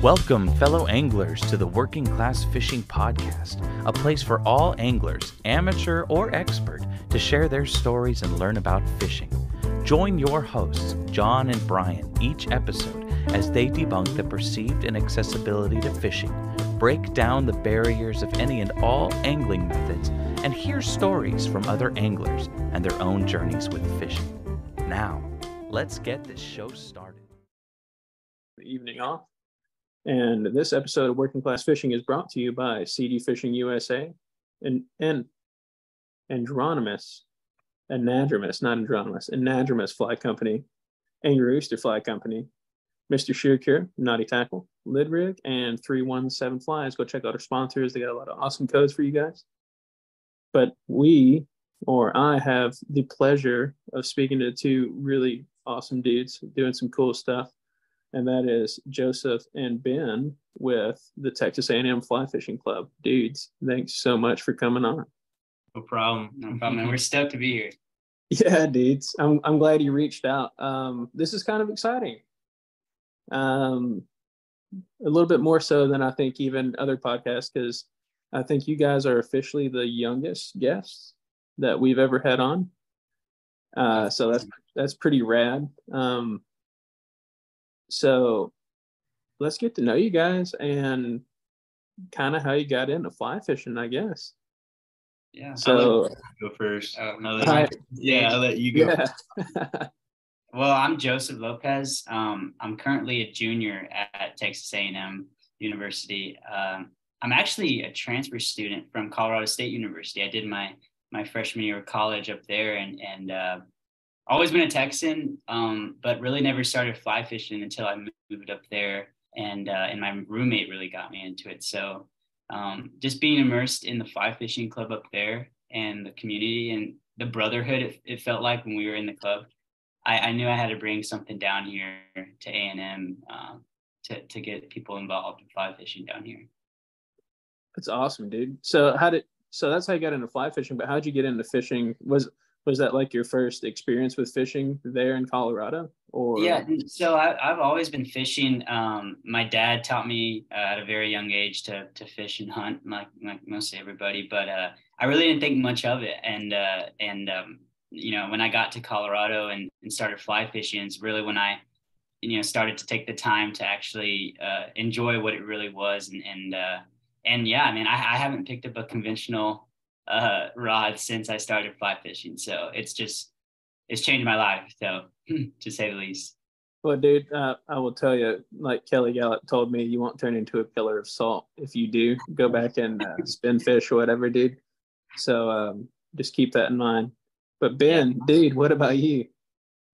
Welcome, fellow anglers, to the Working Class Fishing Podcast, a place for all anglers, amateur or expert, to share their stories and learn about fishing. Join your hosts, John and Brian, each episode as they debunk the perceived inaccessibility to fishing, break down the barriers of any and all angling methods, and hear stories from other anglers and their own journeys with fishing. Now, let's get this show started. Evening off. And this episode of Working Class Fishing is brought to you by CD Fishing USA and Anadromous Fly Company, Angry Rooster Fly Company, Mr. Shear Cure, Naughty Tackle, Lid Rig, and 317 Flies. Go check out our sponsors. They got a lot of awesome codes for you guys. But I have the pleasure of speaking to two really awesome dudes doing some cool stuff. And that is Joseph and Ben with the Texas A&M Fly Fishing Club. Dudes, thanks so much for coming on. No problem. Man. We're stoked to be here. Yeah, dudes. I'm glad you reached out. This is kind of exciting. A little bit more so than I think even other podcasts, because I think you guys are officially the youngest guests that we've ever had on. So that's pretty rad. So let's get to know you guys and kind of how you got into fly fishing, I guess. Yeah. So go first. I'll let you go. Yeah. Well, I'm Joseph Lopez. I'm currently a junior at Texas A&M University. I'm actually a transfer student from Colorado State University. I did my freshman year of college up there, and always been a Texan, but really never started fly fishing until I moved up there, and my roommate really got me into it. So just being immersed in the fly fishing club up there and the community and the brotherhood it felt like when we were in the club, I knew I had to bring something down here to A&M to get people involved in fly fishing down here. That's awesome, dude. So that's how you got into fly fishing, but how'd you get into fishing? Was that like your first experience with fishing there in Colorado? Or yeah, so I've always been fishing. My dad taught me at a very young age to fish and hunt, like most everybody. But I really didn't think much of it. And when I got to Colorado and started fly fishing, it's really when I started to take the time to actually enjoy what it really was. And yeah, I mean, I haven't picked up a conventional rod since I started fly fishing, so it's changed my life, so to say the least. Well, dude, I will tell you, like Kelly Gallup told me, you won't turn into a pillar of salt if you do go back and spin fish or whatever, dude. So just keep that in mind. But Ben, dude, what about you?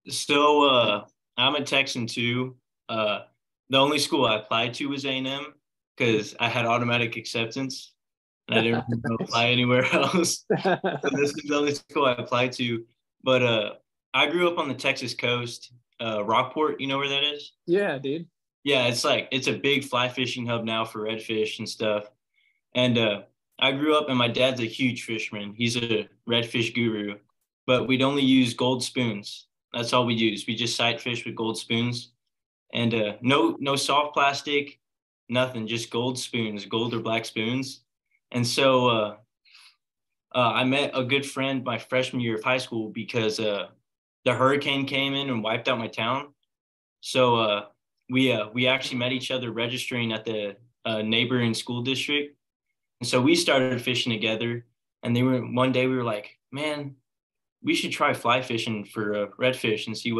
So I'm a Texan too. The only school I applied to was A&M because I had automatic acceptance. And I didn't apply anywhere else. So this is the only school I applied to. But I grew up on the Texas coast, Rockport. You know where that is? Yeah, dude. Yeah, it's a big fly fishing hub now for redfish and stuff. And I grew up, and my dad's a huge fisherman. He's a redfish guru. But we'd only use gold spoons. That's all we use. We just sight fish with gold spoons. And no soft plastic, nothing, just gold spoons, gold or black spoons. And so I met a good friend my freshman year of high school because the hurricane came in and wiped out my town. So we actually met each other registering at the neighboring school district. And so we started fishing together. And one day we were like, man, we should try fly fishing for redfish and see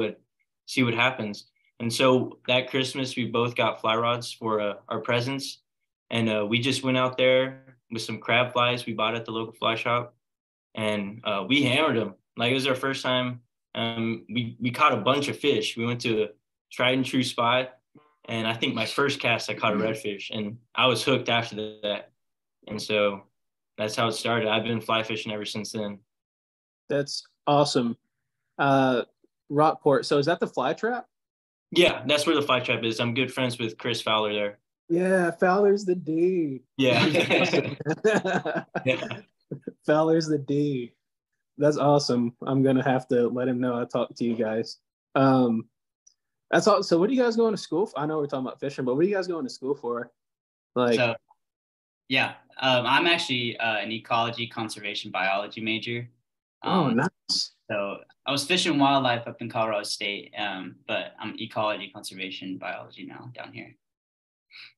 what happens. And so that Christmas, we both got fly rods for our presents. And we just went out there with some crab flies we bought at the local fly shop, and we hammered them. Like, it was our first time. We caught a bunch of fish. We went to a tried and true spot, and I think my first cast I caught a redfish, and I was hooked after that. And so that's how it started. I've been fly fishing ever since then. That's awesome. Rockport. So is that the fly trap? Yeah, that's where the fly trap is. I'm good friends with Chris Fowler there. Yeah, Fowler's the dude. Yeah. Yeah. Fowler's the dude. That's awesome. I'm going to have to let him know I talked to you guys. That's all. So what are you guys going to school for? I know we're talking about fishing, but what are you guys going to school for? Like, So, yeah, I'm actually an ecology conservation biology major. oh, nice. So I was fishing wildlife up in Colorado State, but I'm ecology conservation biology now down here.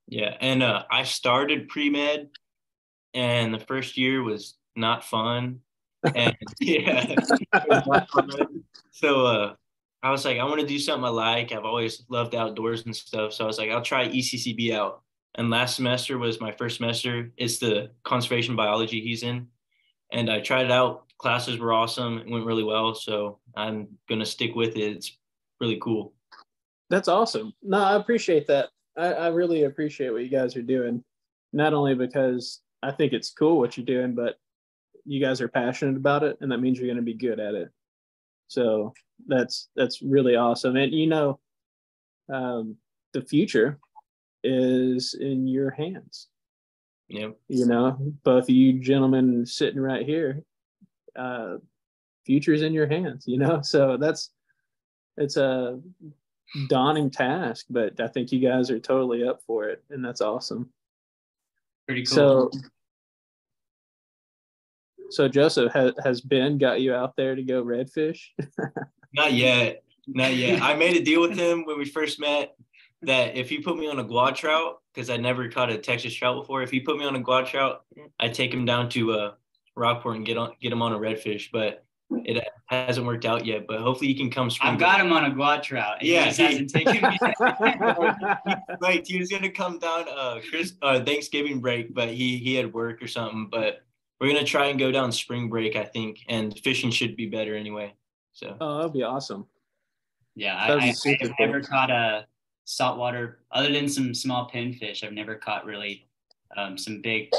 Yeah, and I started pre-med, and the first year was not fun. And yeah, it was not fun. So I was like, I want to do something I like. I've always loved outdoors and stuff. So I was like, I'll try ECCB out. And last semester was my first semester. It's the conservation biology he's in. And I tried it out. Classes were awesome. It went really well. So I'm going to stick with it. It's really cool. That's awesome. No, I appreciate that. I really appreciate what you guys are doing. Not only because I think it's cool what you're doing, but you guys are passionate about it, and that means you're going to be good at it. So that's really awesome. And the future is in your hands. Yeah. Both of you gentlemen sitting right here, future's in your hands, so it's a daunting task, but I think you guys are totally up for it, and that's awesome. Pretty cool. So Joseph, has Ben got you out there to go redfish? Not yet. I made a deal with him when we first met that if he put me on a guad trout, because I never caught a Texas trout before, if he put me on a guad trout, I'd take him down to Rockport and get him on a redfish. But it hasn't worked out yet. But hopefully he can come. I've got him on a guad trout. And yeah, he just hasn't taken me. Right, he was gonna come down Thanksgiving break, but he had work or something. But we're gonna try and go down spring break, I think, and fishing should be better anyway. So. Oh, that'd be awesome. Yeah, I've never caught a saltwater other than some small pinfish. I've never caught really some big,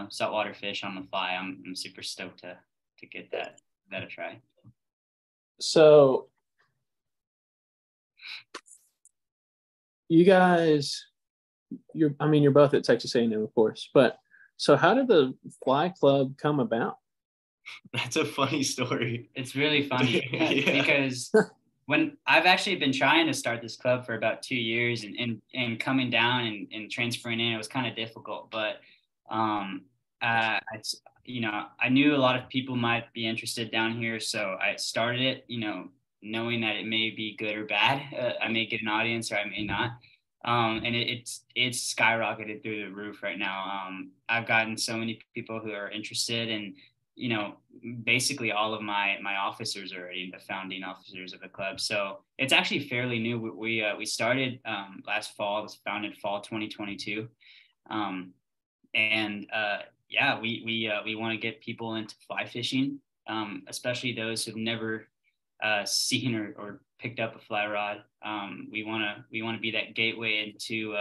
saltwater fish on the fly. I'm super stoked to get that a try. So you guys, you're both at Texas A&M, of course, but so how did the Fly Club come about? That's a funny story. It's really funny because when I've actually been trying to start this club for about 2 years and coming down and transferring in, it was kind of difficult, but I knew a lot of people might be interested down here. So I started it, knowing that it may be good or bad. I may get an audience or I may not. And it's skyrocketed through the roof right now. I've gotten so many people who are interested, and basically all of my officers are already the founding officers of the club. So it's actually fairly new. We started last fall. It was founded fall 2022, we want to get people into fly fishing, especially those who've never seen or picked up a fly rod. We want to be that gateway into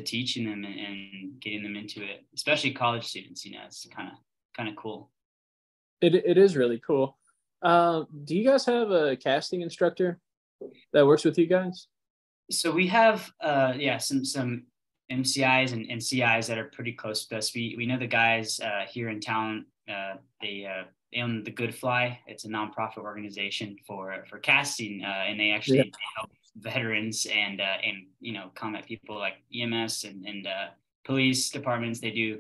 teaching them and getting them into it, especially college students. It's kind of cool. It is really cool. Do you guys have a casting instructor that works with you guys? So we have some MCIs and CIs that are pretty close to us. We know the guys here in town. They own the Good Fly. It's a nonprofit organization for casting, and they actually help veterans and combat people like EMS and police departments. They do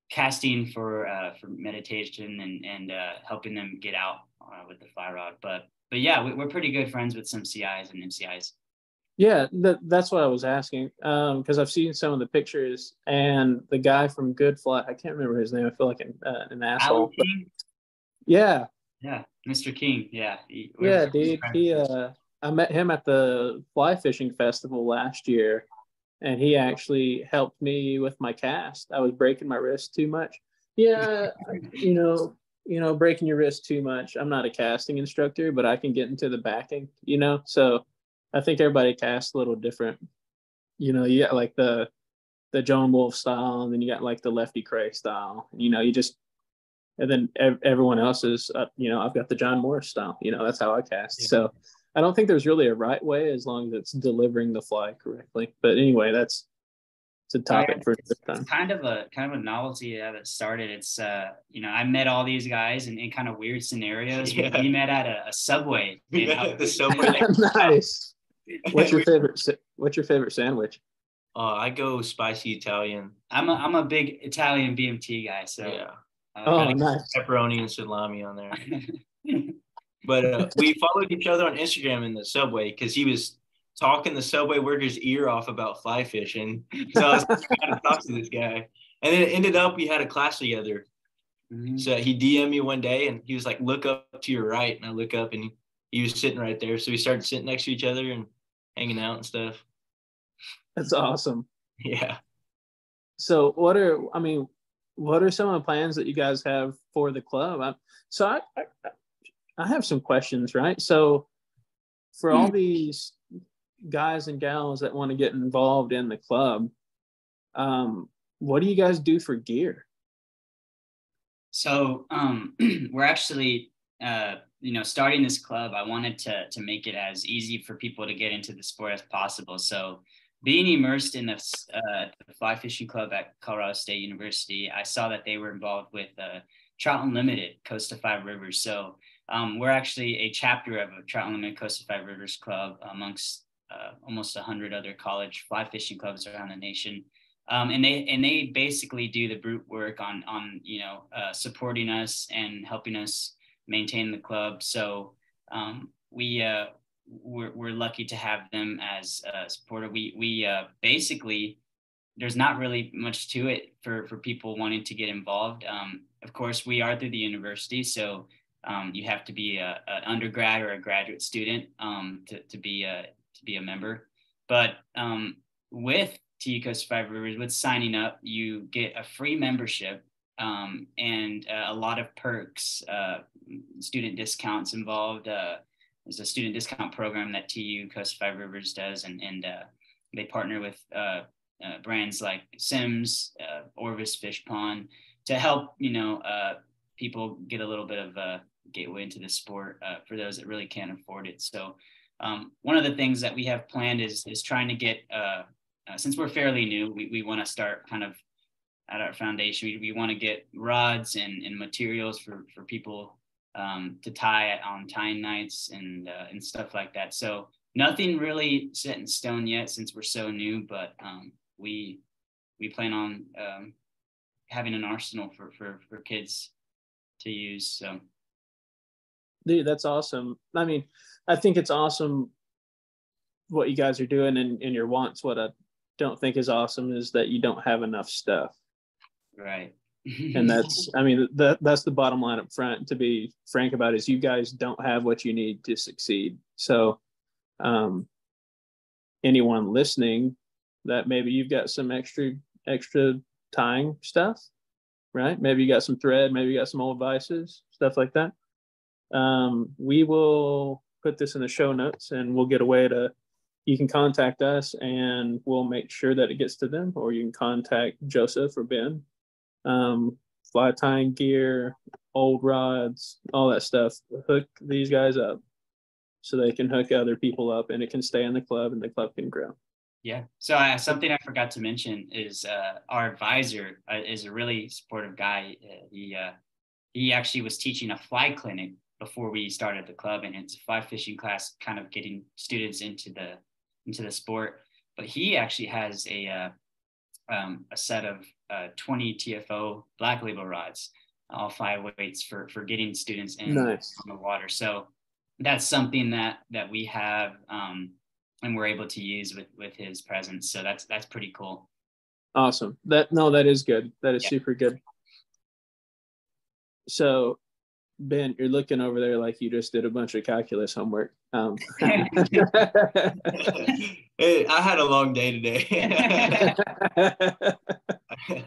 casting for meditation and helping them get out with the fly rod. But yeah, we're pretty good friends with some CIs and MCIs. Yeah, that's what I was asking, because I've seen some of the pictures, and the guy from Good Fly, I can't remember his name. I feel like an asshole. Yeah, Mr. King. Dude. I met him at the fly fishing festival last year, and he actually helped me with my cast. I was breaking my wrist too much. Yeah, breaking your wrist too much. I'm not a casting instructor, but I can get into the backing. So. I think everybody casts a little different. You got like the Joan Wolf style, and then you got like the Lefty Cray style. And then everyone else is, I've got the John Morris style. That's how I cast. Yeah. So I don't think there's really a right way as long as it's delivering the fly correctly. But anyway, it's a topic for this time. It's kind of a novelty that it started. It's I met all these guys in kind of weird scenarios. We met at a Subway. We met at the Subway. Nice. What's your favorite? What's your favorite sandwich? I go spicy Italian. I'm a big Italian BMT guy, so Yeah. Oh, nice. Pepperoni and salami on there. But we followed each other on Instagram in the subway because he was talking the subway worker's ear off about fly fishing. So I was trying to talk to this guy. And then it ended up we had a class together. Mm-hmm. So he DM'd me one day and he was like, look up to your right. And I look up and he was sitting right there. So we started sitting next to each other and hanging out and stuff. That's awesome. Yeah. So what are some of the plans that you guys have for the club? I have some questions, right? So for all these guys and gals that want to get involved in the club, what do you guys do for gear? So we're actually, starting this club. I wanted to make it as easy for people to get into the sport as possible. So being immersed in the fly fishing club at Colorado State University, I saw that they were involved with Trout Unlimited Coast to Five Rivers. So we're actually a chapter of a Trout Unlimited Coast to Five Rivers club amongst almost 100 other college fly fishing clubs around the nation. And they basically do the brute work on supporting us and helping us maintain the club. So we're lucky to have them as a supporter. We basically, there's not really much to it for people wanting to get involved. Of course, we are through the university, so you have to be an undergrad or a graduate student to be a member. But with TU Coast Five Rivers, with signing up, you get a free membership and a lot of perks, student discounts involved. There's a student discount program that TU Coast Five Rivers does, and they partner with brands like Sims, Orvis Fish Pond to help people get a little bit of a gateway into the sport for those that really can't afford it. So one of the things that we have planned is trying to get since we're fairly new, we want to start kind of at our foundation. We want to get rods and materials for people to tie on tying nights and stuff like that. So nothing really set in stone yet since we're so new, but we plan on having an arsenal for kids to use. So, dude, that's awesome. I mean, I think it's awesome what you guys are doing and your wants. What I don't think is awesome is that you don't have enough stuff. Right. And that's the bottom line up front, to be frank about it, is you guys don't have what you need to succeed. So anyone listening that maybe you've got some extra tying stuff, right? Maybe you got some thread, maybe you got some old vices, stuff like that. We will put this in the show notes and we'll get a way to, you can contact us and we'll make sure that it gets to them, or you can contact Joseph or Ben. Fly tying gear, old rods, all that stuff. Hook these guys up so they can hook other people up and it can stay in the club and the club can grow. Yeah. So something I forgot to mention is our advisor is a really supportive guy. He actually was teaching a fly clinic before we started the club, and it's a fly fishing class, kind of getting students into the sport. But he actually has a set of 20 TFO black label rods, all 5 weights for getting students in on the water. So that's something that we have and we're able to use with his presence. So that's pretty cool. Awesome. That is good. That is super good. So Ben, you're looking over there like you just did a bunch of calculus homework. Hey, I had a long day today.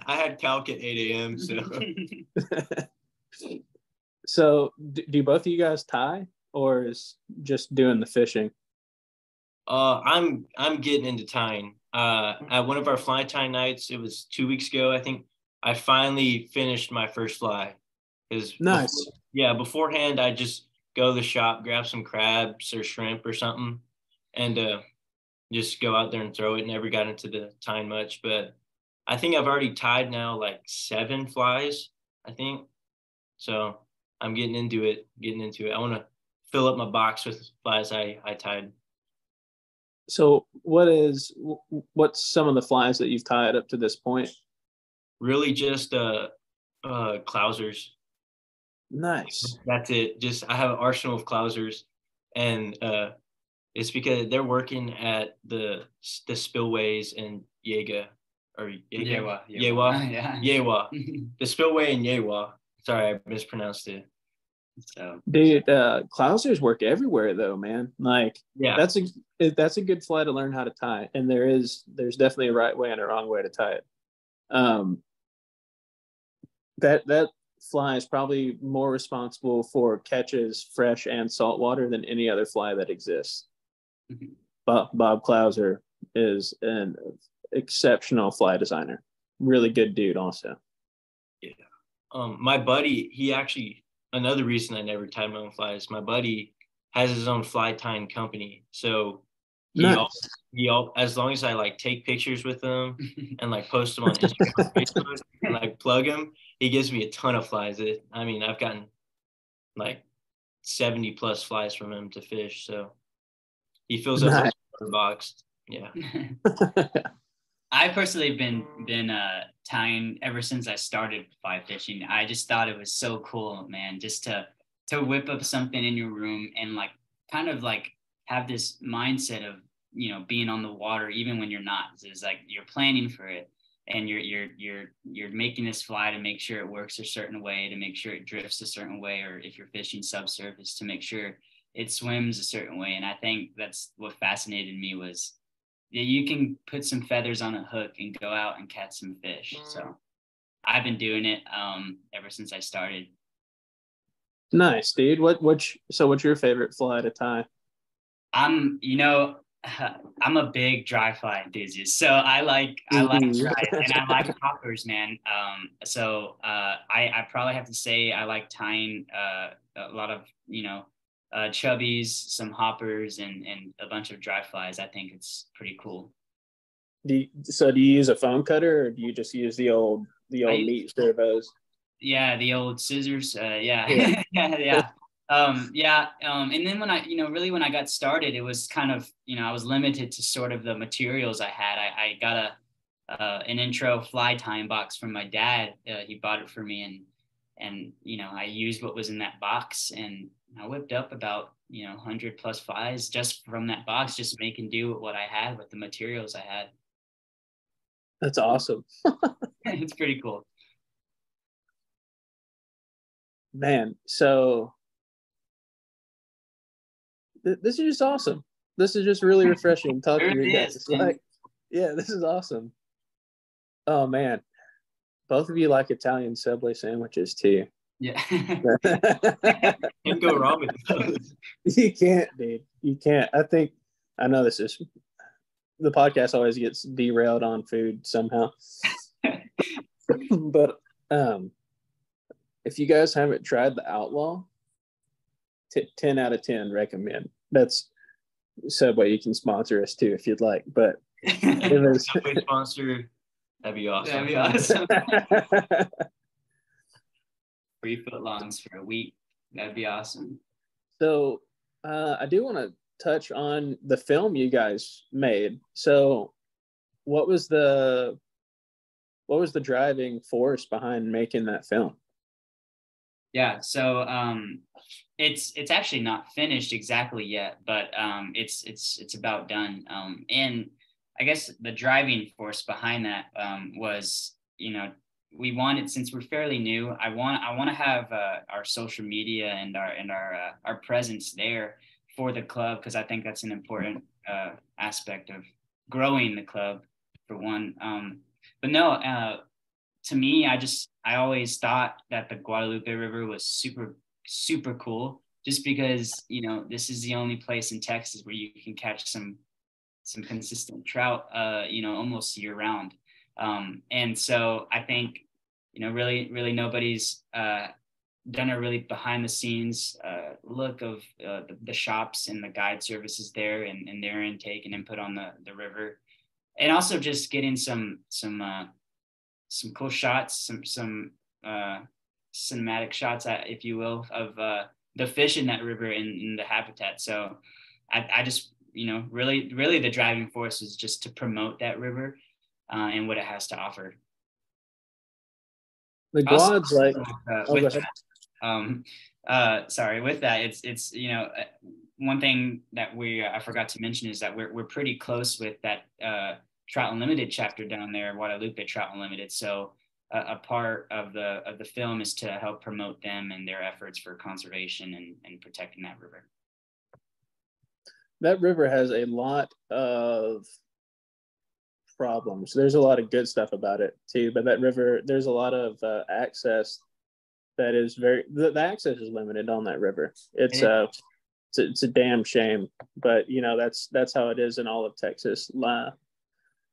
I had calc at 8 a.m. So do both of you guys tie, or is just doing the fishing? I'm getting into tying. At one of our fly tying nights, it was 2 weeks ago, I think, I finally finished my first fly. Nice. Beforehand, I just go to the shop, grab some crabs or shrimp or something, and just go out there and throw it. Never got into the tying much, but I think I've already tied now like 7 flies, I think. So I'm getting into it. I want to fill up my box with flies I tied. So what's some of the flies that you've tied up to this point? Really just clousers. Nice. That's it. Just I have an arsenal of clousers, and it's because they're working at the spillways in Yewa. Yewa. Yewa. The spillway in Yewa. Sorry, I mispronounced it. So, dude, clousers work everywhere though, man. Like, yeah, that's a good fly to learn how to tie, and there's definitely a right way and a wrong way to tie it. That fly is probably more responsible for catches fresh and saltwater than any other fly that exists. mm-hmm. Bob Clouser is an exceptional fly designer. Really good dude also. Yeah. My buddy, he actually, another reason I never tied my own flies, my buddy has his own fly tying company. So Nice. as long as I like take pictures with him and like post them on Instagram or Facebook and like plug him, he gives me a ton of flies. I've gotten like 70 plus flies from him to fish. So he fills up my box. Yeah. I personally been tying ever since I started fly fishing. I just thought it was so cool, man, just to whip up something in your room and like kind of like have this mindset of, you know, being on the water even when you're not. It's like you're planning for it, and you're making this fly to make sure it works a certain way, to make sure it drifts a certain way, or if you're fishing subsurface, to make sure it swims a certain way. And I think that's what fascinated me was, yeah, you can put some feathers on a hook and go out and catch some fish. So I've been doing it ever since I started. Nice, dude. What's your favorite fly to tie? I'm a big dry fly enthusiast, so I like dry, and I like hoppers, man. I probably have to say I like tying a lot of chubbies, some hoppers, and a bunch of dry flies. I think it's pretty cool. Do you use a foam cutter, or do you just use the old meat servos? Yeah, the old scissors. Yeah. Yeah. And then when when I got started, it was kind of, I was limited to sort of the materials I had. I got an intro fly tying box from my dad. He bought it for me, and I used what was in that box, and I whipped up about 100 plus flies just from that box, just making do with what I had with the materials I had. That's awesome. It's pretty cool, man. So this is just awesome. This is just really refreshing talking to you guys. Like, yeah, this is awesome. Oh man, both of you like Italian Subway sandwiches too. Yeah. Can't go wrong with those. You can't, dude. You can't. I know this is, the podcast always gets derailed on food somehow. But if you guys haven't tried the Outlaw, 10 out of 10 recommend. That's Subway. You can sponsor us too if you'd like. But Subway sponsor, that'd be awesome. Free footlongs for a week. That'd be awesome. So I do want to touch on the film you guys made. So what was the driving force behind making that film? Yeah, so it's actually not finished exactly yet, but it's about done. And I guess the driving force behind that was, we wanted, since we're fairly new, I want to have our social media and our presence there for the club, because I think that's an important aspect of growing the club, for one. But no, to me, I always thought that the Guadalupe River was super, super cool, just because, this is the only place in Texas where you can catch some consistent trout, almost year round. And so I think, really, really nobody's done a really behind the scenes look of the shops and the guide services there, and their intake and input on the river. And also just getting some cool shots, some cinematic shots, if you will, of the fish in that river in the habitat. So I just really the driving force is just to promote that river and what it has to offer. The Also, Guad's like, with that, it's one thing that I forgot to mention is that we're pretty close with that Trout Unlimited chapter down there, Guadalupe Trout Unlimited. So a part of the film is to help promote them and their efforts for conservation and protecting that river. That river has a lot of problems. There's a lot of good stuff about it too, but that river, there's a lot of access that is the access is limited on that river. It's a damn shame, but that's how it is in all of Texas.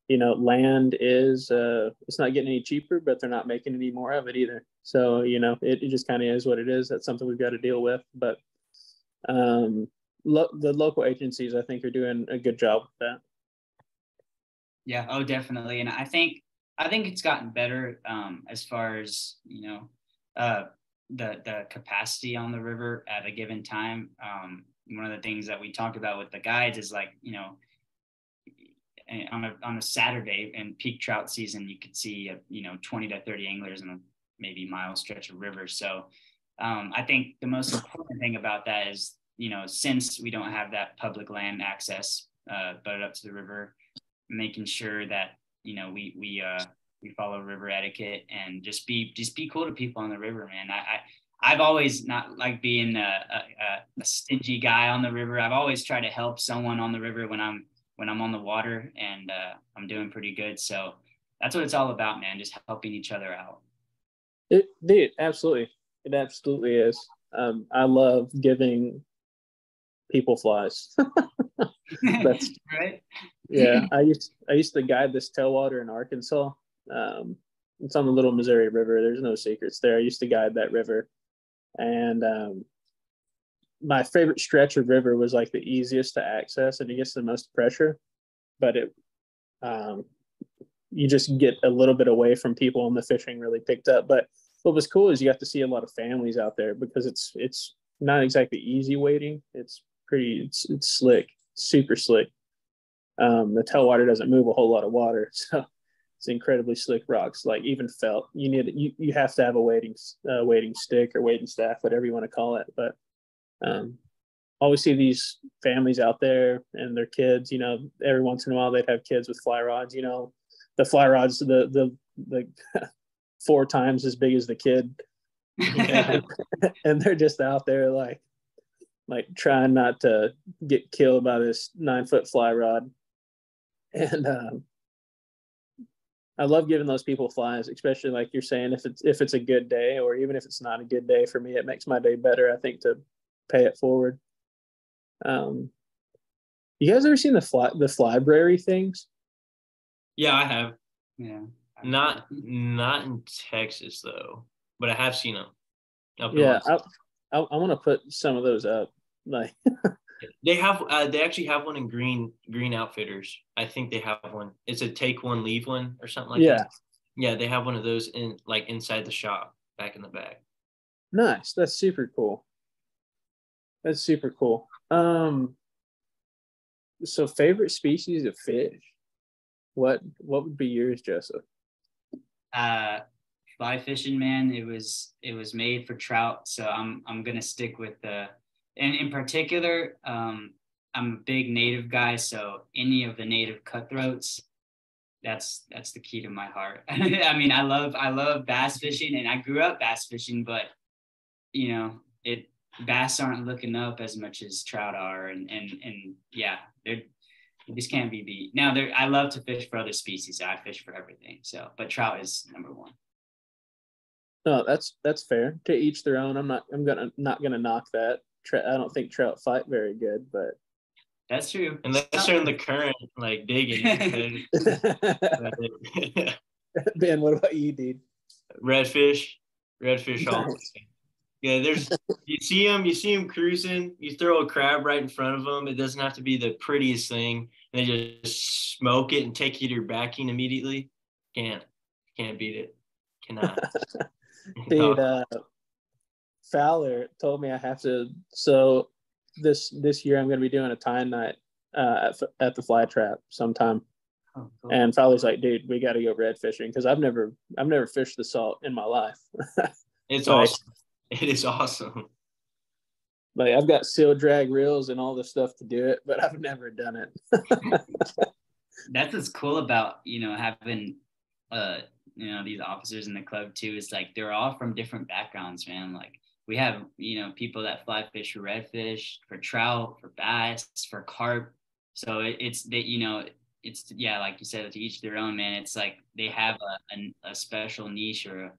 Land is it's not getting any cheaper, but they're not making any more of it either. So it just kind of is what it is. That's something we've got to deal with. But the local agencies, I think, are doing a good job with that. Yeah. Oh, definitely. And I think it's gotten better as far as the capacity on the river at a given time. One of the things that we talked about with the guides is like, on a Saturday in peak trout season, you could see 20 to 30 anglers in a maybe mile stretch of river. So I think the most important thing about that is, since we don't have that public land access butted up to the river, making sure that we follow river etiquette and just be cool to people on the river, man. I've always not liked being a stingy guy on the river. I've always tried to help someone on the river when I'm on the water, and I'm doing pretty good. So that's what it's all about, man. Just helping each other out. Absolutely. It absolutely is. I love giving people flies. That's right. Yeah. I used to guide this tailwater in Arkansas. It's on the Little Missouri River. There's no secrets there. I used to guide that river, and my favorite stretch of river was like the easiest to access, and it gets the most pressure, but you just get a little bit away from people, and the fishing really picked up. But what was cool is you got to see a lot of families out there, because it's not exactly easy wading. It's slick, super slick. The tailwater doesn't move a whole lot of water, so it's incredibly slick rocks. Like even felt, you have to have a wading stick or wading staff, whatever you want to call it. But always see these families out there and their kids. Every once in a while they'd have kids with fly rods. The fly rods, the 4 times as big as the kid, and they're just out there like trying not to get killed by this 9-foot fly rod. And I love giving those people flies, especially like you're saying, if it's a good day, or even if it's not a good day for me, it makes my day better, I think, to pay it forward. You guys ever seen the flybrary things? Yeah, I have. Yeah. Not in Texas though, but I have seen them. Yeah, I want to put some of those up. Like they actually have one in Green Outfitters. I think they have one. It's a take one, leave one or something like that. Yeah, they have one of those inside the shop, back in the bag. Nice. That's super cool. So favorite species of fish? What would be yours, Joseph? Fly fishing, man. It was made for trout, so I'm gonna stick with and in particular, I'm a big native guy, so any of the native cutthroats, that's the key to my heart. I mean, I love bass fishing, and I grew up bass fishing, but bass aren't looking up as much as trout are, and yeah, they just can't be beat. Now, I love to fish for other species. I fish for everything. So, but trout is number one. No, that's fair. To each their own. I'm not gonna knock that. I don't think trout fight very good, but that's true. Unless they're in the current, like digging. Ben, what about you, dude? Redfish all. Nice. Yeah, you see them cruising. You throw a crab right in front of them. It doesn't have to be the prettiest thing. And they just smoke it and take you to your backing immediately. Can't beat it. Cannot. Dude, Fowler told me I have to. So this year I'm going to be doing a time night at the fly trap sometime. Oh, cool. And Fowler's like, dude, we got to go red fishing because I've never fished the salt in my life. It's like, awesome. It is awesome. Like I've got seal drag reels and all the stuff to do it, but I've never done it. That's what's cool about, having, these officers in the club too, is like, they're all from different backgrounds, man. Like we have, people that fly fish for redfish, for trout, for bass, for carp. So it's that, it's, yeah, like you said, to each their own, man. It's like they have a special niche or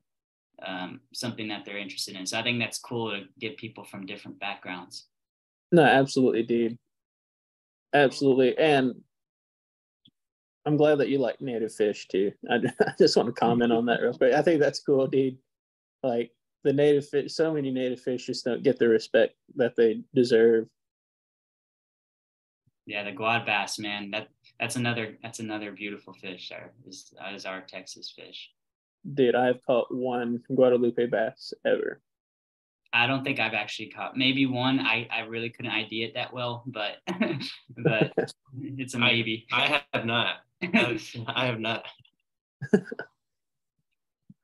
something that they're interested in. So I think that's cool to get people from different backgrounds. No, absolutely, dude. Absolutely. And I'm glad that you like native fish too. I just want to comment on that real quick. I think that's cool, dude. Like the native fish, so many native fish just don't get the respect that they deserve. Yeah, the guad bass, man. That's another beautiful fish. Is our Texas fish. Dude, I've caught one Guadalupe bass ever. I don't think I've actually caught maybe one. I really couldn't ID it that well, but but it's a maybe. I have not. I have not.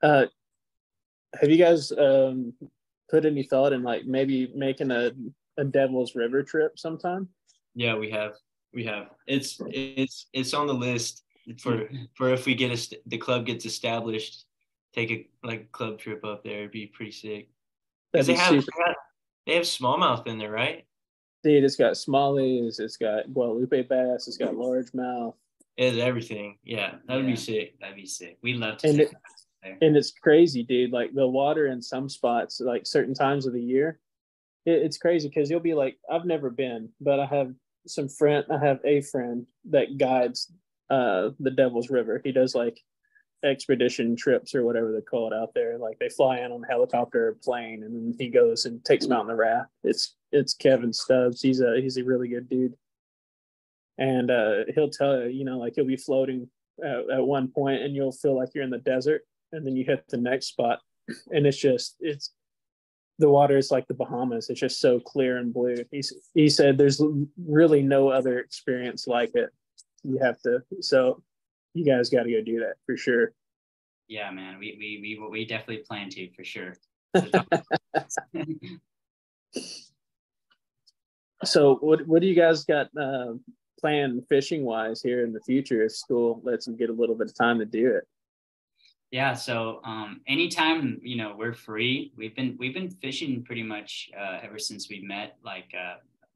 Have you guys put any thought in like maybe making a Devil's River trip sometime? Yeah, we have. It's on the list for if we get the club gets established, take a club trip up there. It'd be pretty sick. Because they have smallmouth in there, right? Dude, it's got smallies, it's got Guadalupe bass, it's got largemouth. It has everything. Yeah, that would be sick. That'd be sick. We'd love to take there. And it's crazy, dude. Like the water in some spots, like certain times of the year, it's crazy because you'll be like, I've never been, but I have a friend that guides the Devil's River. He does like expedition trips or whatever they call it out there. Like they fly in on a helicopter or plane, and then he goes and takes them out in the raft. It's Kevin Stubbs. He's a really good dude, and he'll tell you, like he'll be floating at one point, and you'll feel like you're in the desert, and then you hit the next spot, and it's the water is like the Bahamas. It's just so clear and blue. He said there's really no other experience like it. So you guys got to go do that for sure. Yeah, man, we definitely plan to for sure. So what do you guys got planned fishing wise here in the future if school lets them get a little bit of time to do it? Yeah, so anytime we're free, we've been fishing pretty much ever since we met, like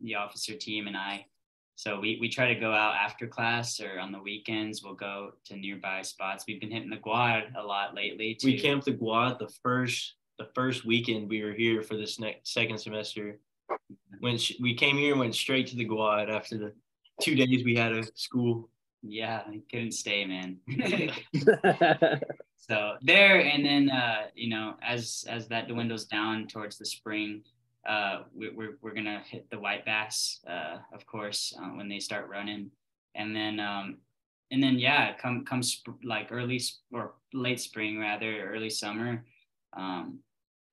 the officer team and I. So we try to go out after class or on the weekends. We'll go to nearby spots. We've been hitting the Guad a lot lately too. We camped the Guad the first weekend we were here for this second semester. When we came here and went straight to the Guad after the 2 days we had of school. Yeah, I couldn't stay, man. So there, and then as that dwindles down towards the spring, we're gonna hit the white bass, of course, when they start running, and then yeah, come like early or late spring rather, early summer,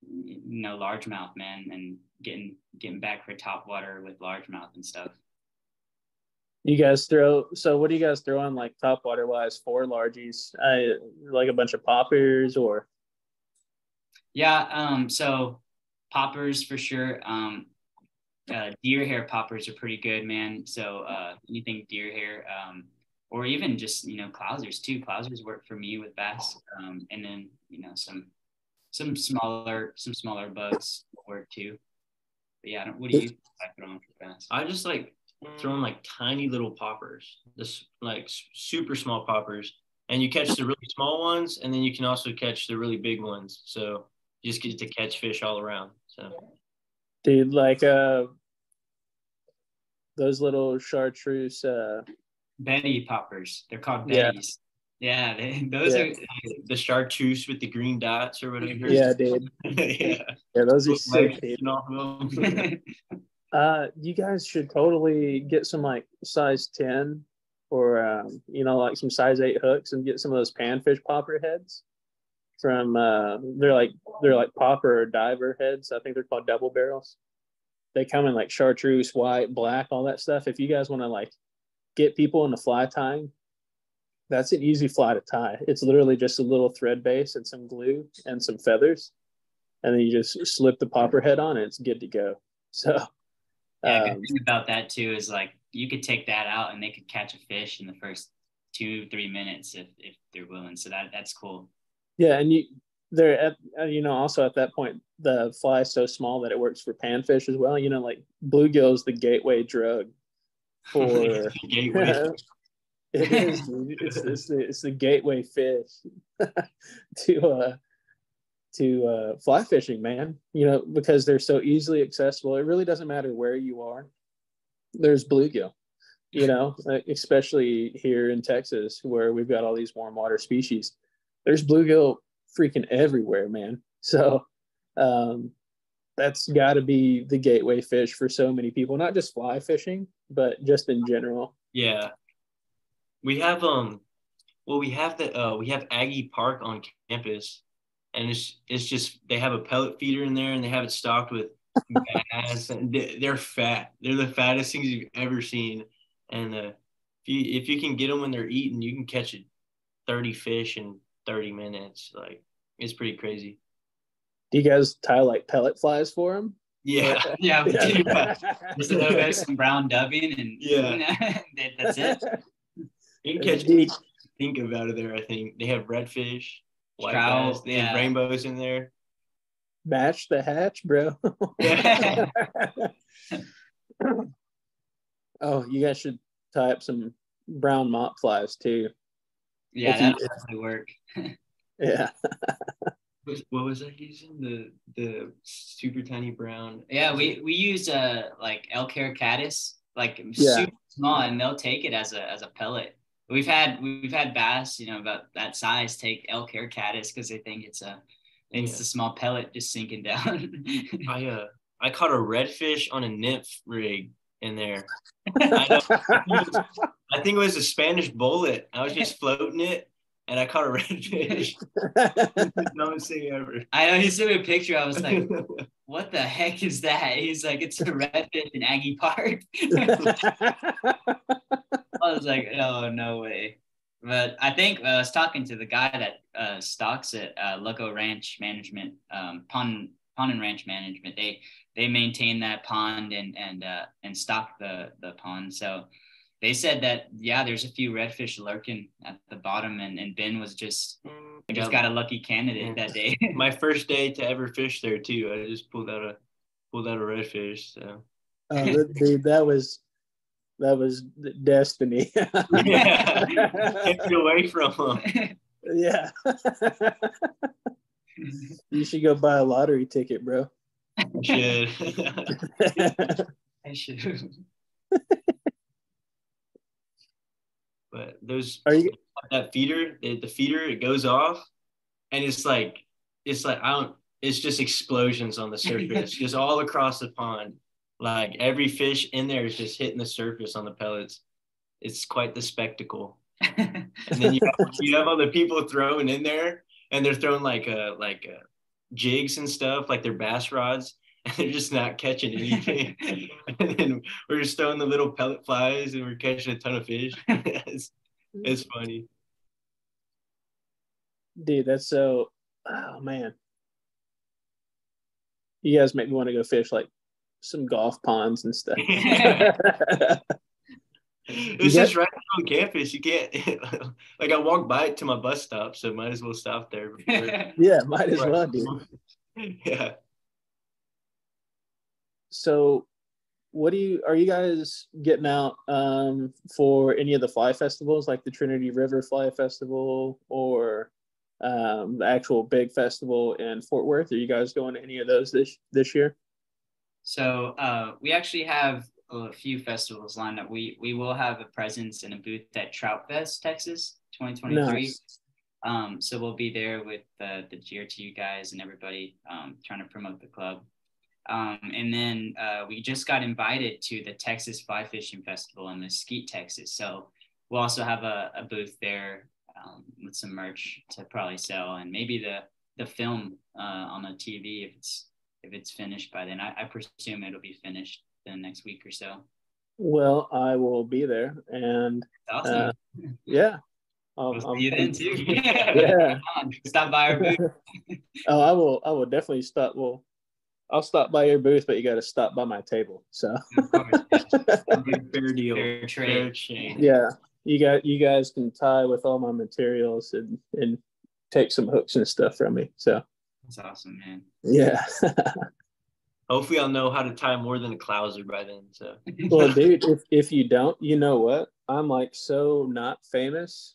largemouth, man, and getting back for top water with largemouth and stuff. You guys what do you guys throw on like top water wise for largies? Like a bunch of poppers or? Yeah, so poppers for sure. Deer hair poppers are pretty good, man. So anything deer hair, or even just clousers too. Clousers work for me with bass, and then some smaller bugs work too. But yeah, what do you put on for bass? I just like throwing like tiny little poppers, this like super small poppers, and you catch the really small ones, and then you can also catch the really big ones. So you just get to catch fish all around. So, dude, like those little chartreuse Betty poppers. They're called Betties. Yeah, those are the chartreuse with the green dots or whatever. Yeah, dude. Yeah, those are sick, dude. You guys should totally get some like size 10 or like some size 8 hooks and get some of those panfish popper heads from they're like popper or diver heads. I think they're called double barrels. They come in like chartreuse, white, black, all that stuff. If you guys want to like get people into fly tying, that's an easy fly to tie. It's literally just a little thread base and some glue and some feathers, and then you just slip the popper head on and it's good to go. So yeah, good thing about that too is like you could take that out and they could catch a fish in the first 2-3 minutes if they're willing. So that's cool. Yeah, and they're at also at that point the fly is so small that it works for panfish as well. Like bluegill is the gateway drug for gateway. It is, dude. It's the gateway fish to fly fishing, man. Because they're so easily accessible. It really doesn't matter where you are. There's bluegill. Especially here in Texas where we've got all these warm water species. There's bluegill freaking everywhere, man. So that's got to be the gateway fish for so many people, not just fly fishing, but just in general. Yeah. We have we have Aggie Park on campus, and it's just they have a pellet feeder in there and they have it stocked with bass, and they're fat. They're the fattest things you've ever seen. And if you can get them when they're eating, you can catch 30 fish in 30 minutes. Like, it's pretty crazy. Do you guys tie like pellet flies for them? Yeah. Just a little bit of some brown dubbing and that's it. You can catch anything you think of out of there, I think. They have redfish, white bass, they have rainbows in there. Match the hatch, bro. Oh, you guys should tie up some brown mop flies too. Yeah, that'll definitely work. Yeah. What was I using? The super tiny brown. Yeah, we use like elk hair caddis, like super small, and they'll take it as a pellet. We've had bass, about that size take elk hair caddis because they think it's a small pellet just sinking down. I caught a redfish on a nymph rig in there. I think it was a Spanish bullet. I was just floating it, and I caught a redfish. Dumbest thing ever. I know, he sent me a picture. I was like, what the heck is that? He's like, it's a redfish in Aggie Park. I was like, oh, no way. But I think I was talking to the guy that stocks at Loco Ranch Management, Pond and Ranch Management. They maintain that pond and stock the pond. So they said that, there's a few redfish lurking at the bottom, and Ben was just got a lucky candidate that day. My first day to ever fish there too. I just pulled out a redfish. So dude, that was destiny. Get you away from them. Yeah. You should go buy a lottery ticket, bro. I should. But that feeder, the feeder, it goes off, and it's just explosions on the surface, just all across the pond. Like, every fish in there is just hitting the surface on the pellets. It's quite the spectacle. And then you have all the people throwing in there, and they're throwing like jigs and stuff, like their bass rods, and they're just not catching anything. And then we're just throwing the little pellet flies, and we're catching a ton of fish. It's funny. Dude, that's so. Oh man, you guys make me want to go fish like some golf ponds and stuff. It's just right on campus. You can't like, I walk by it to my bus stop, so might as well stop there. Yeah, might as well, dude. Yeah. So are you guys getting out for any of the fly festivals, like the Trinity River Fly Festival or the actual big festival in Fort Worth? Are you guys going to any of those this year? So we actually have a few festivals lined up. We will have a presence in a booth at Trout Fest, Texas, 2023. Nice. So we'll be there with the GRTU guys and everybody trying to promote the club. And then we just got invited to the Texas Fly Fishing Festival in Mesquite, Texas. So we'll also have a booth there with some merch to probably sell, and maybe the film on the TV if it's finished by then. I presume it'll be finished in the next week or so. Well, I will be there, and Awesome. yeah, We'll see you then too. Yeah. Stop by our booth. Oh, I will definitely stop. Well, I'll stop by your booth, but you got to stop by my table. So Of course. Fair deal. Fair trade. Fair exchange. yeah, you guys can tie with all my materials and take some hooks and stuff from me. So That's awesome, man. yeah. Hopefully I'll know how to tie more than a clouser by then. So Well, dude, if you don't, you know what? I'm like so not famous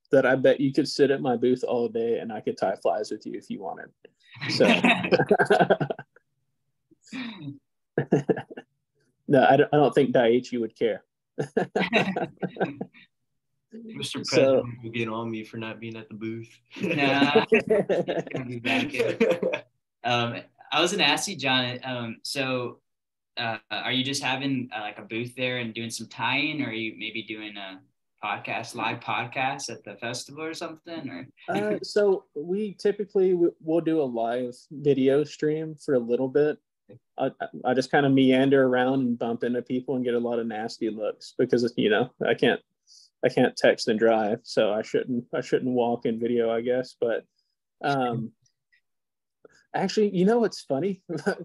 that I bet you could sit at my booth all day and I could tie flies with you if you wanted. So no, I don't think Daiichi would care. Mr. So- President will get on me for not being at the booth. Nah. Be back here. I was gonna ask you, John. So, are you just having like a booth there and doing some tying, or are you maybe doing a live podcast at the festival or something? Or so we typically we'll do a live video stream for a little bit. I just kind of meander around and bump into people and get a lot of nasty looks because I can't text and drive, so I shouldn't walk in video, I guess. But actually, you know what's funny?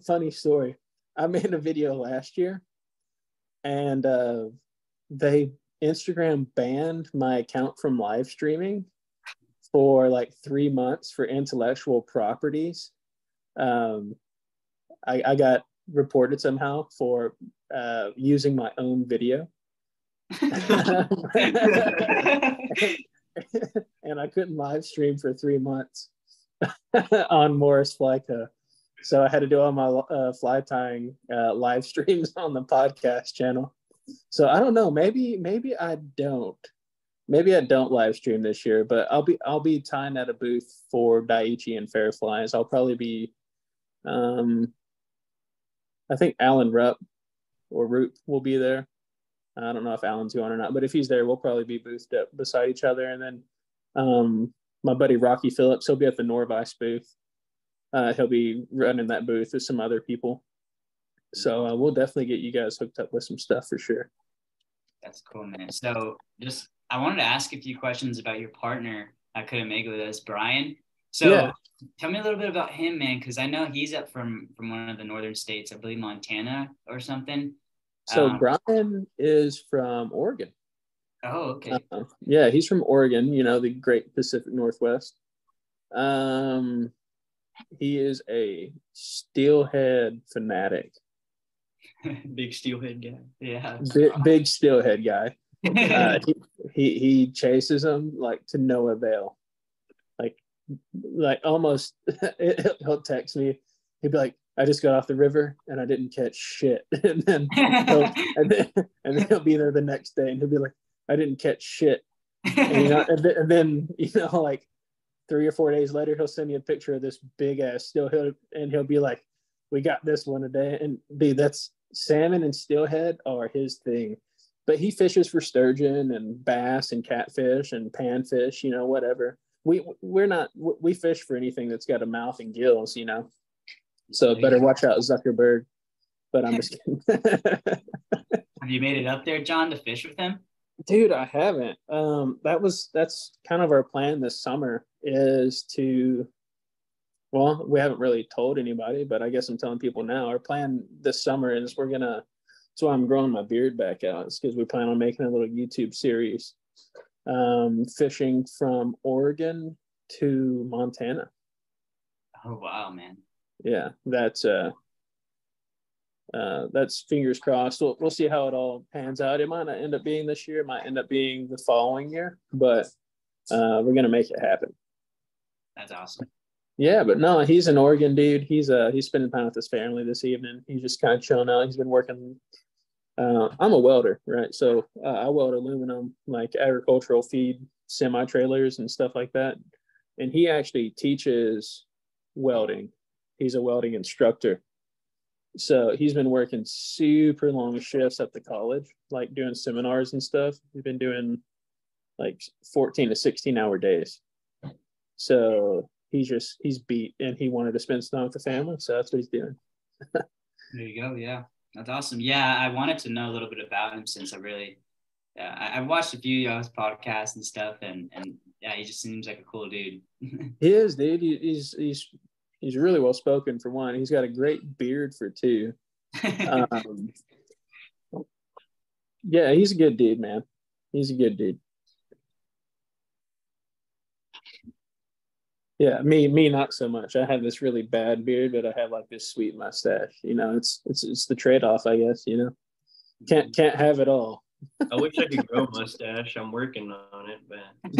Funny story. I made a video last year, and Instagram banned my account from live streaming for like 3 months for intellectual properties. I got reported somehow for using my own video. And I couldn't live stream for 3 months on Morris Fly Co. So I had to do all my fly tying live streams on the podcast channel. So I don't know. Maybe I don't. Maybe I don't live stream this year, but I'll be tying at a booth for Daiichi and Fair Flies. I'll probably be, I think Alan Rupp or Roop will be there. I don't know if Alan's going or not, but if he's there, we'll probably be boothed up beside each other. And then my buddy Rocky Phillips, he'll be at the Norvice booth. He'll be running that booth with some other people. So we'll definitely get you guys hooked up with some stuff for sure. That's cool, man. So I wanted to ask a few questions about your partner I couldn't make it with us, Brian. So yeah. Tell me a little bit about him, man, because I know he's up from one of the northern states, I believe Montana or something. So Brian is from Oregon. Oh, okay. Yeah, he's from Oregon, the great Pacific Northwest. He is a steelhead fanatic. Big steelhead guy. Yeah. Big steelhead guy. He chases them like to no avail. Like almost he'll text me. He'll be like, I just got off the river and I didn't catch shit. and then he'll be there the next day and he'll be like, I didn't catch shit. And then like 3 or 4 days later, he'll send me a picture of this big ass steelhead and he'll be like, we got this one today. And dude, that's salmon and steelhead are his thing. But he fishes for sturgeon and bass and catfish and panfish, whatever. We fish for anything that's got a mouth and gills, So better watch out, Zuckerberg. But I'm just kidding. Have you made it up there, John, to fish with him? Dude, I haven't. That's kind of our plan this summer is to. Well, we haven't really told anybody, but I guess I'm telling people now. Our plan this summer is that's why I'm growing my beard back out. It's because we plan on making a little YouTube series, fishing from Oregon to Montana. Oh wow, man! Yeah, that's fingers crossed. We'll see how it all pans out. It might not end up being this year. It might end up being the following year, but we're gonna make it happen. That's awesome. Yeah, but no, he's an Oregon dude. He's spending time with his family this evening. He's just kind of chilling out. He's been working. I'm a welder, right? So I weld aluminum, like agricultural feed semi-trailers and stuff like that. And he actually teaches welding. He's a welding instructor. So he's been working super long shifts at the college, like doing seminars and stuff. He's been doing like 14 to 16-hour days. So he's beat and he wanted to spend some time with the family. So that's what he's doing. There you go. Yeah. That's awesome. Yeah, I wanted to know a little bit about him since I've watched a few y'all's podcasts and stuff, and yeah, he just seems like a cool dude. He is, dude. He's really well spoken for one. He's got a great beard for two. Yeah, he's a good dude, man. He's a good dude. Yeah, me not so much. I have this really bad beard, but I have like this sweet mustache. You know, it's the trade off, I guess. You know, can't have it all. I wish I could grow a mustache. I'm working on it, but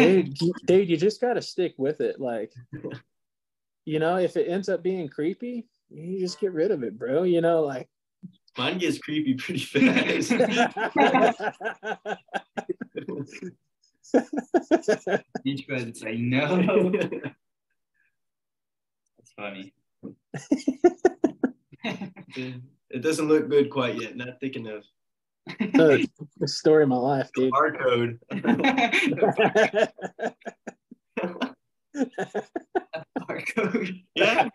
dude, you just got to stick with it. Like, you know, if it ends up being creepy, you just get rid of it, bro. You know, like mine gets creepy pretty fast. Each person say no. That's funny. It doesn't look good quite yet. Not thick enough. The story of my life, dude. Barcode. Barcode. Yeah.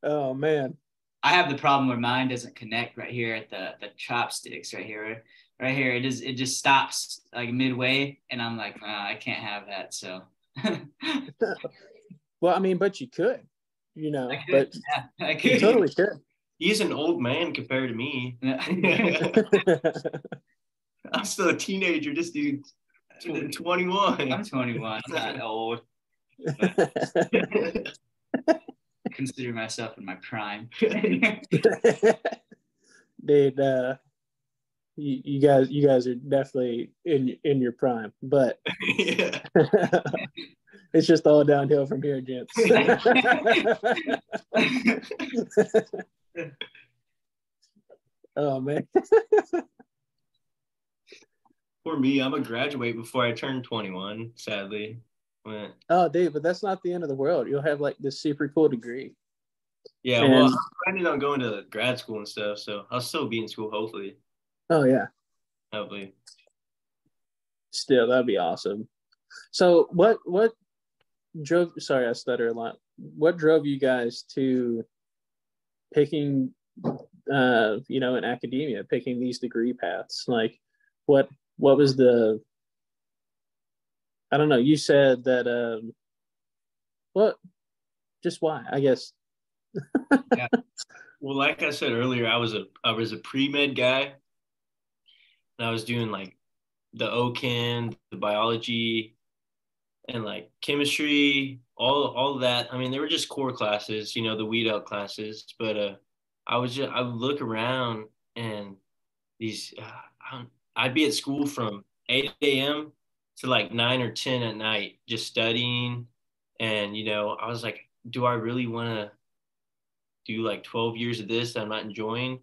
Oh man. I have the problem where mine doesn't connect right here at the chopsticks right here. Right here, it just stops like midway, and I'm like, I can't have that. So. Well, I mean, but you could, you know, but yeah, I could. You totally could. He's an old man compared to me. I'm still a teenager. This dude's 21. I'm 21. I'm not old. Consider myself in my prime. Dude, you guys are definitely in your prime, but yeah. It's just all downhill from here, gents. Oh man. For me, I'm gonna graduate before I turn 21, sadly. But, oh, dude, but that's not the end of the world. You'll have like this super cool degree. Yeah, and, well, I'm planning on going to grad school and stuff, so I'll still be in school, hopefully. Oh yeah. Hopefully. Still, that'd be awesome. So what drove, sorry, I stutter a lot. What drove you guys to picking you know, in academia, picking these degree paths? Like what was the, I don't know, you said that just why, I guess. Yeah. Well, like I said earlier, I was a pre-med guy, and I was doing like the OChem, the biology, and like chemistry, all of that. I mean, they were just core classes, you know, the weed out classes. But I would look around, and these I'd be at school from 8 a.m. to like 9 or 10 at night, just studying. And you know, I was like, do I really want to do like 12 years of this that I'm not enjoying?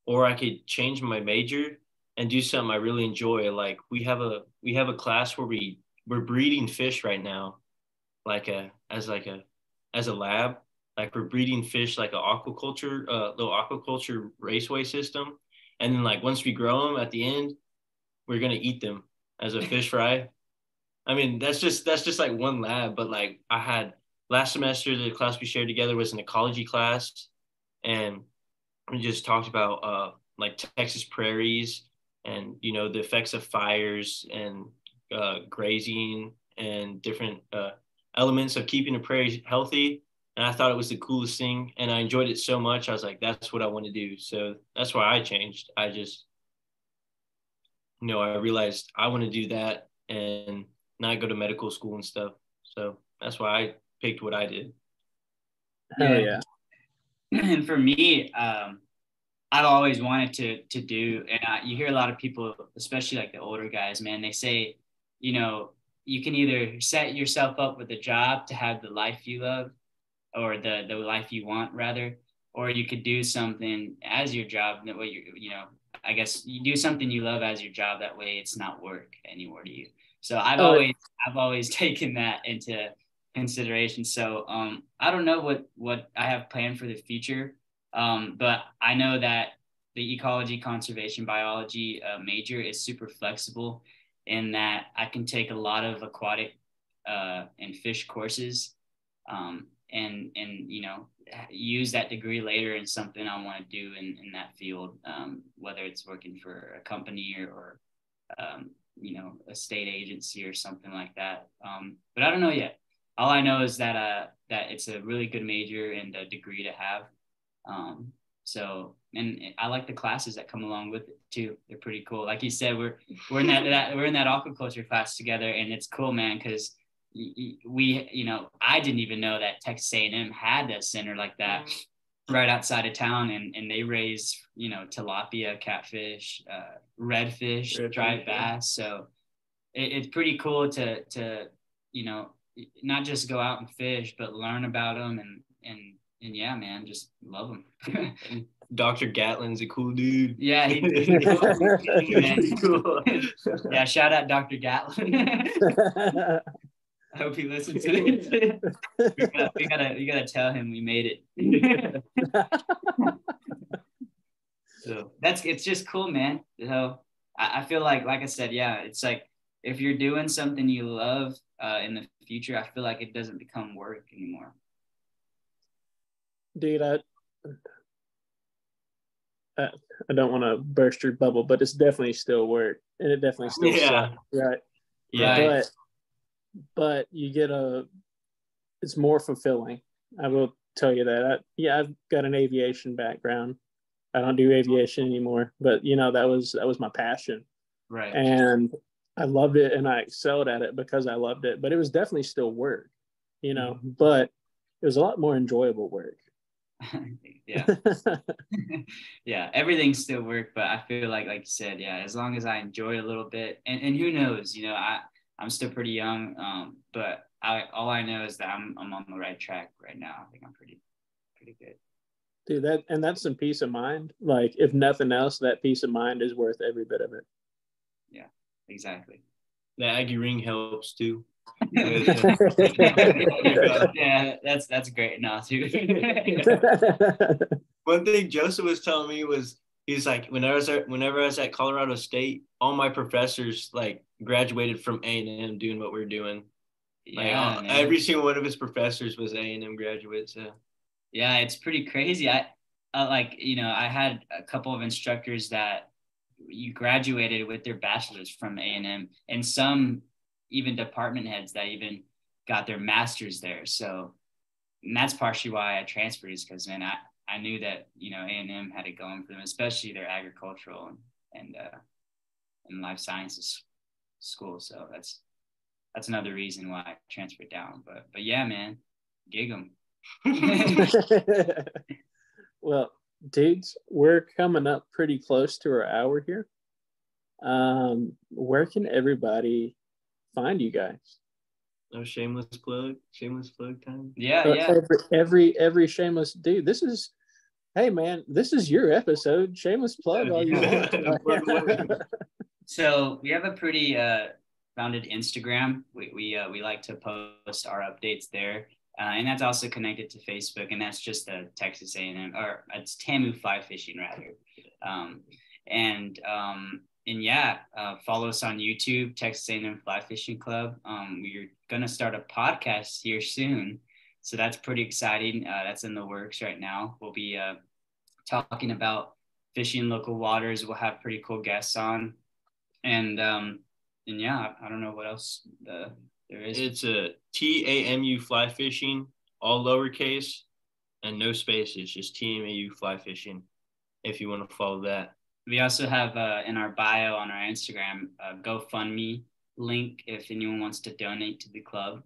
Or I could change my major and do something I really enjoy. Like we have a class where we're breeding fish right now, like as a lab. Like we're breeding fish like a little aquaculture raceway system. And then like once we grow them at the end, we're gonna eat them as a fish fry. I mean, that's just like one lab, but like I had last semester, the class we shared together was an ecology class, and we just talked about like Texas prairies and, you know, the effects of fires and grazing and different elements of keeping a prairie healthy. And I thought it was the coolest thing, and I enjoyed it so much. I was like, that's what I want to do. So that's why I changed. I just, you know, I realized I want to do that and not go to medical school and stuff. So that's why I picked what I did. Hell yeah. And for me, I've always wanted to do, and you hear a lot of people, especially like the older guys, man, they say, you know, you can either set yourself up with a job to have the life you love, or the life you want rather, or you could do something as your job that way, you know, I guess you do something you love as your job, that way it's not work anymore to you. So I've always taken that into consideration. So I don't know what I have planned for the future, but I know that the ecology, conservation, biology major is super flexible in that I can take a lot of aquatic and fish courses. and use that degree later in something I want to do in that field, whether it's working for a company or a state agency or something like that. But I don't know yet. All I know is that it's a really good major and a degree to have. And I like the classes that come along with it too. They're pretty cool. Like you said, we're in that aquaculture class together, and it's cool, man, because I didn't even know that Texas A&M had a center like that right outside of town, and they raise tilapia, catfish, redfish, dried bass. So it's pretty cool to not just go out and fish, but learn about them and yeah, man, just love them. Dr. Gatlin's a cool dude. Yeah, he's cool. Yeah, shout out Dr. Gatlin. I hope he listens to it. we gotta tell him we made it. So it's just cool, man. So I feel like I said, yeah, it's like if you're doing something you love in the future, I feel like it doesn't become work anymore. Dude, I don't want to burst your bubble, but it's definitely still work, and it definitely still sucks, right? Yeah. But you get it's more fulfilling. I will tell you that. I've got an aviation background. I don't do aviation anymore, but that was my passion. Right. And I loved it, and I excelled at it because I loved it, but it was definitely still work, but it was a lot more enjoyable work. Yeah. Yeah, everything's still work, but I feel like you said, yeah, as long as I enjoy a little bit, and who knows, I'm still pretty young, but all I know is that I'm on the right track right now. I think I'm pretty good. Dude, that's some peace of mind. Like, if nothing else, that peace of mind is worth every bit of it. Yeah, exactly. The Aggie ring helps too. Yeah, that's great now too. One thing Joseph was telling me was he's like, whenever I was at Colorado State, all my professors graduated from A&M doing what we're doing. Yeah, every single one of his professors was A&M graduates. So. Yeah, it's pretty crazy. I had a couple of instructors that you graduated with their bachelor's from A&M, and some even department heads that even got their master's there. So, and that's partially why I transferred, is because, man, I knew that, A&M had it going for them, especially their agricultural and life sciences school. So that's another reason why I transferred down. But yeah, man, gig 'em. Well, dudes, we're coming up pretty close to our hour here. Where can everybody find you guys? No shameless plug time. Yeah. Every shameless dude. Hey man, this is your episode. Shameless plug all you want. So we have a pretty founded Instagram. We like to post our updates there. And that's also connected to Facebook, and that's just the Texas A&M, or it's TAMU Fly Fishing rather. And yeah, follow us on YouTube, Texas A&M Fly Fishing Club. We're gonna start a podcast here soon, so that's pretty exciting. That's in the works right now. We'll be talking about fishing local waters. We'll have pretty cool guests on, and yeah, I don't know what else there is. It's a TAMU Fly Fishing, all lowercase and no spaces, just TAMU Fly Fishing, if you want to follow that. We also have in our bio on our Instagram a GoFundMe link if anyone wants to donate to the club.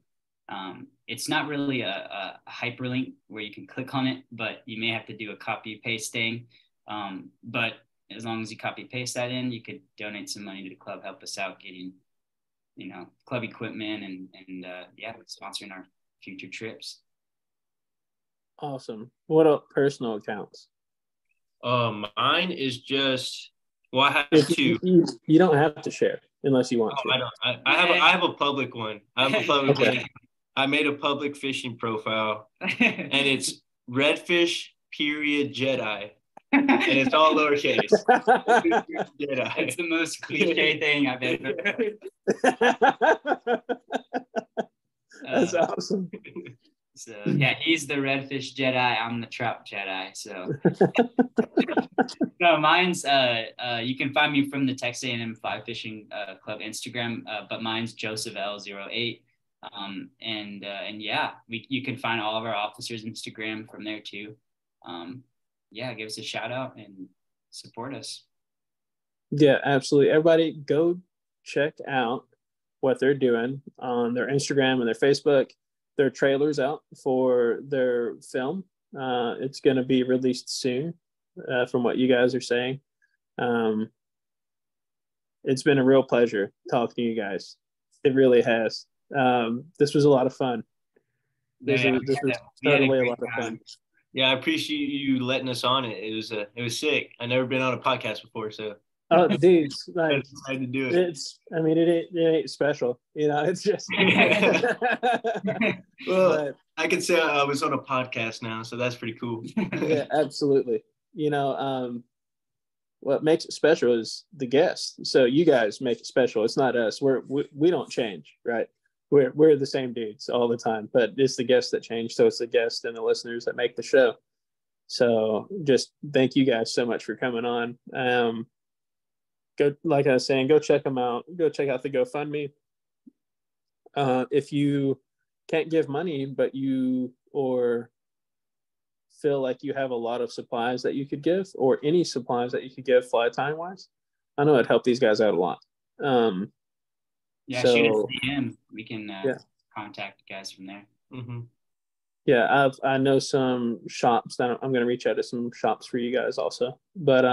It's not really a hyperlink where you can click on it, but you may have to do a copy paste thing. But as long as you copy paste that in, you could donate some money to the club, help us out getting, club equipment and yeah, sponsoring our future trips. Awesome. What about personal accounts? Mine is just, well, I have two. You don't have to share unless you want to. I don't. I have a public one. I have a public one. I made a public fishing profile, and it's redfish Jedi, and it's all lowercase. Jedi. It's the most cliche thing I've ever heard. That's awesome. So yeah, he's the redfish Jedi. I'm the trout Jedi. So no, mine's you can find me from the Texas A&M Fly Fishing Club Instagram, but mine's Joseph L08. And yeah, you can find all of our officers' Instagram from there too. Yeah, give us a shout out and support us. Yeah, absolutely. Everybody go check out what they're doing on their Instagram and their Facebook. Their trailers out for their film. It's going to be released soon, from what you guys are saying. It's been a real pleasure talking to you guys. It really has. This was a lot of fun. This was totally a lot of fun. Yeah, I appreciate you letting us on it. It was sick. I never been on a podcast before, so. Oh, dude, like, I'm excited to do it. It ain't special, you know. It's just. Well, but, I can say I was on a podcast now, so that's pretty cool. Yeah, absolutely. You know, what makes it special is the guests. So you guys make it special. It's not us. We don't change, right? We're the same dudes all the time, but it's the guests that change. So it's the guests and the listeners that make the show. So just thank you guys so much for coming on. Go, like I was saying, go check them out. Go check out the GoFundMe. If you can't give money, but you or feel like you have a lot of supplies that you could give, or any supplies that you could give fly time wise, I know it'd help these guys out a lot. Yeah, shoot us a DM. We can contact the guys from there. Mm-hmm. Yeah, I know some shops that I'm going to reach out to some shops for you guys also. But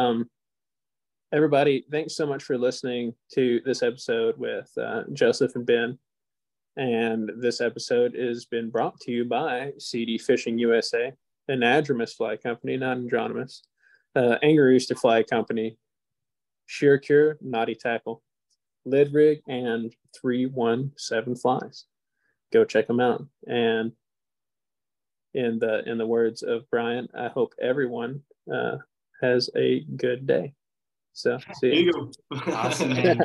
everybody, thanks so much for listening to this episode with Joseph and Ben. And this episode has been brought to you by CD Fishing USA, Anadromous Fly Company, not Andromous, Angry Rooster Fly Company, Sheer Cure, Naughty Tackle, Lid Rig, and 317 Flies. Go check them out. And in the words of Brian, I hope everyone has a good day. So see you. Awesome, man.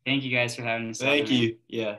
Thank you guys for having us. Thank you. Yeah.